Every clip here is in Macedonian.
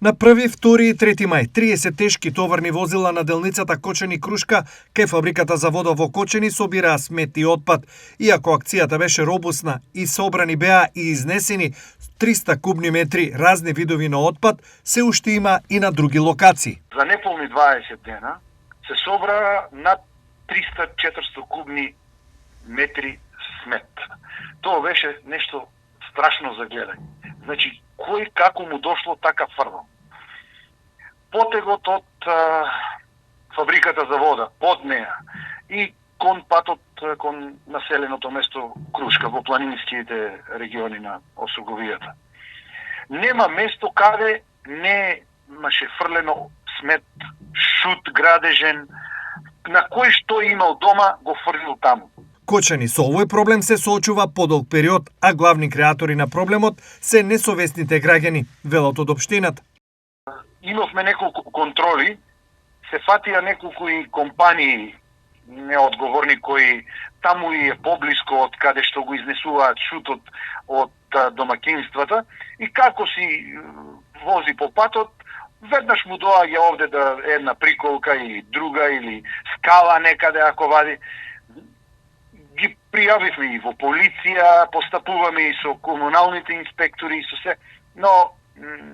На 1, 2 и 3 мај, 30 тешки товарни возила на делницата Кочани-Крушка кај фабриката за вода во Кочани собираа смет и отпад. Иако акцијата беше робусна и собрани беа и изнесени 300 кубни метри разни видови на отпад, се уште има и на други локации. За неполни 20 дена се собра над 300-400 кубни метри смет. Тоа беше нешто страшно за гледање. Значи, кој како му дошло така фрдо. Потегот од фабриката за вода, под неа, и кон патот кон населеното место Крушка, во планинските региони на Осоговијата. Нема место каде не имаше фрлено смет, шут, градежен, на кој што имал дома го фрлил таму. Кочани со овој проблем се соочува подолг период, а главни креатори на проблемот се несовесните граѓани, велат од општината. Имавме неколку контроли, се фатија неколку и компании неодговорни кои таму и е поблиско од каде што го изнесуваат шутот од домакинствата и како си вози по патот, веднаш му доаѓа овде да една приколка или друга или скала некаде ако вади. Ги пријавивме и во полиција, постапуваме и со комуналните инспектори и со се, но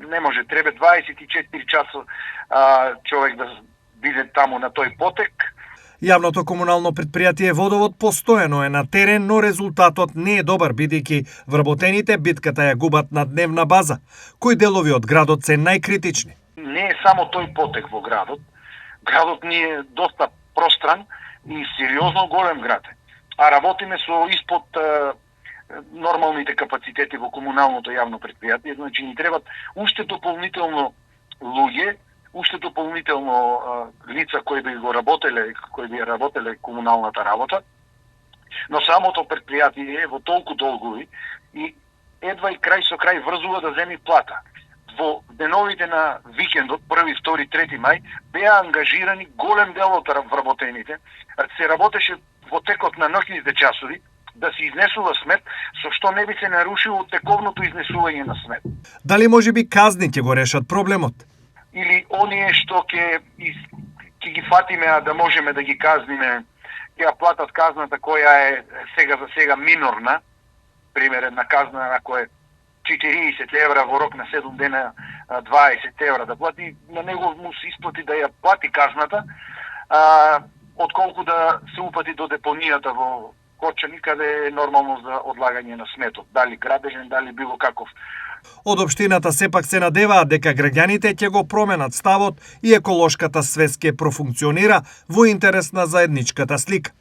не може, треба 24 часа човек да биде таму на тој потек. Јавното комунално предпријатие Водовод постојано е на терен, но резултатот не е добар, бидејќи вработените битката ја губат на дневна база. Кои делови од градот се најкритични? Не е само тој потек во градот. Градот ни е доста простран и сериозно голем град. А работиме со испод нормалните капацитети во комуналното јавно предпријатие, значи ни требат уште дополнително луѓе, уште дополнително лица кои би го работеле комуналната работа, но самото предпријатие е во толку долгови и едва и крај со крај врзува да земи плата. Во деновите на викендот, 1, 2, 3 мај, беа ангажирани голем дел од вработените, се работеше во текот на ноќните часови, да се изнесува смет, со што не би се нарушило тековното изнесување на смет. Дали можеби казни ќе го решат проблемот? Или оние што ќе ги фатиме, а да можеме да ги казниме, ќе ја платат казната која е сега за сега минорна, пример една казна ако е 40 евра во рок на 7 дена 20 евра да плати, на него му се исплати да ја плати казната, отколку да се упати до депонијата во Кочани, каде е нормално за одлагање на сметот, дали градежен, дали било каков. Од општината сепак се надеваат дека граѓаните ќе го променат ставот и еколошката свест ќе профункционира во интерес на заедничката слика.